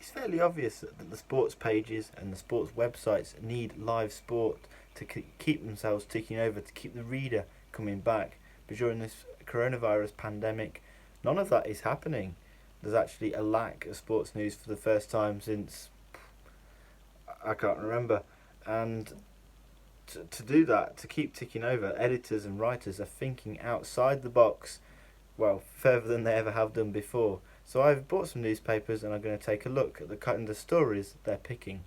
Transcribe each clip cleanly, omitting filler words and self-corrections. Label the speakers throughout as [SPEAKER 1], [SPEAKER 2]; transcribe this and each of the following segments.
[SPEAKER 1] It's fairly obvious that the sports pages and the sports websites need live sport to keep themselves ticking over, to keep the reader coming back. But during this coronavirus pandemic, none of that is happening. There's actually a lack of sports news for the first time since I can't remember. And to do that, to keep ticking over, editors and writers are thinking outside the box, well, further than they ever have done before. So I've bought some newspapers and I'm going to take a look at the kind of stories they're picking.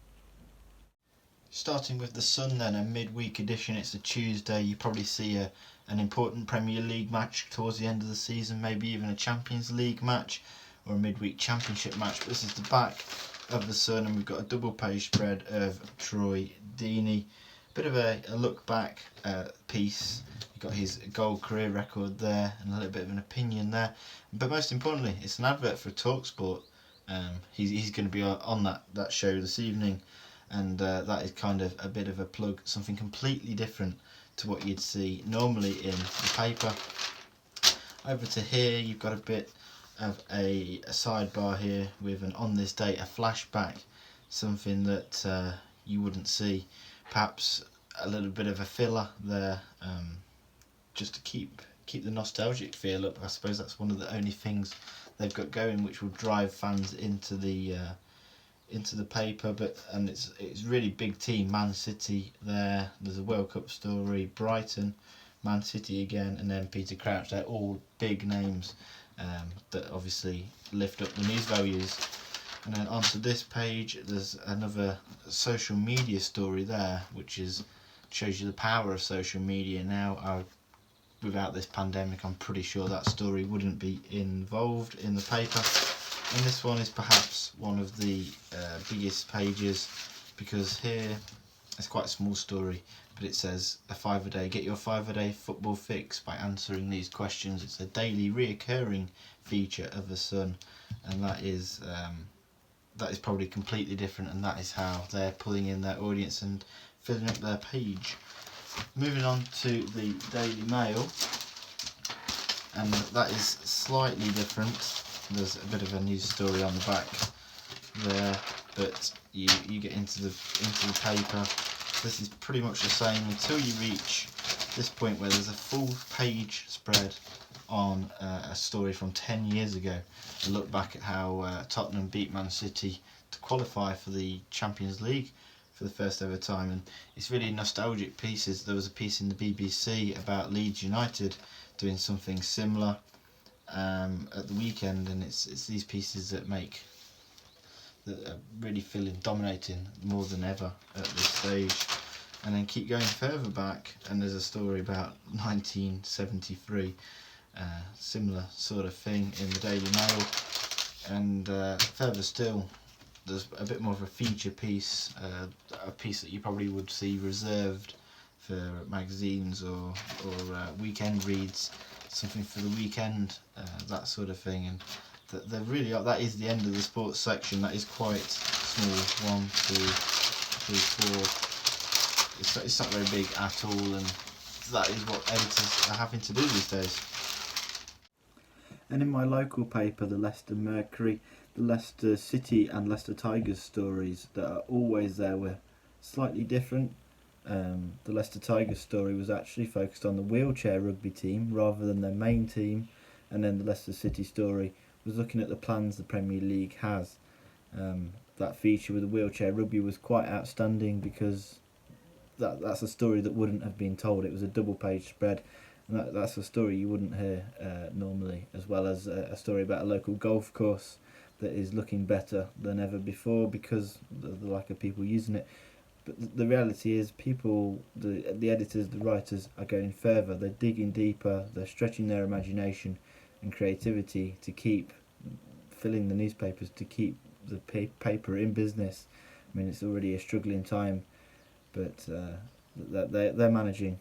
[SPEAKER 1] Starting with the Sun then, a midweek edition. It's a Tuesday. You probably see an important Premier League match towards the end of the season, maybe even a Champions League match or a midweek championship match. But this is the back of the Sun, and we've got a double page spread of Troy Deeney. Bit of a look back piece. You've got his goal career record there and a little bit of an opinion there. But most importantly, it's an advert for TalkSport. He's going to be on that show this evening, and that is kind of a bit of a plug, something completely different to what you'd see normally in the paper. Over to here, you've got a bit of a sidebar here with an on this date, a flashback, something that you wouldn't see. Perhaps a little bit of a filler there, just to keep the nostalgic feel up. I suppose that's one of the only things they've got going, which will drive fans into the paper. And it's really big team, Man City there. There's a World Cup story, Brighton, Man City again, and then Peter Crouch. They're all big names that obviously lift up the news values. And then onto this page, there's another social media story there, which shows you the power of social media now. Without this pandemic, I'm pretty sure that story wouldn't be involved in the paper. And this one is perhaps one of the biggest pages, because here it's quite a small story, but it says a five-a-day. Get your five-a-day football fix by answering these questions. It's a daily reoccurring feature of the Sun, and that is probably completely different, and that is how they're pulling in their audience and filling up their page. Moving on to the Daily Mail, and that is slightly different. There's a bit of a news story on the back there, but you get into the paper. This is pretty much the same until you reach this point where there's a full page spread on a story from 10 years ago. A look back at how Tottenham beat Man City to qualify for the Champions League for the first ever time, and it's really nostalgic pieces. There was a piece in the BBC about Leeds United doing something similar at the weekend, and it's these pieces that are really feeling dominating more than ever at this stage. And then keep going further back, and there's a story about 1973, similar sort of thing in the Daily Mail. And further still, there's a bit more of a feature piece, a piece that you probably would see reserved for magazines or weekend reads, something for the weekend, that sort of thing. And that is the end of the sports section. That is quite small. 1, 2, 3, 4. It's not very big at all, and that is what editors are having to do these days. And in my local paper, the Leicester Mercury, the Leicester City and Leicester Tigers stories that are always there were slightly different. The Leicester Tigers story was actually focused on the wheelchair rugby team rather than their main team, and then the Leicester City story was looking at the plans the Premier League has. That feature with the wheelchair rugby was quite outstanding, because that's a story that wouldn't have been told. It was a double page spread, and that's a story you wouldn't hear normally, as well as a story about a local golf course that is looking better than ever before because of the lack of people using it. But the reality is, the editors, the writers are going further. They're digging deeper. They're stretching their imagination and creativity to keep filling the newspapers, to keep the paper in business. I mean, it's already a struggling time, but they're managing.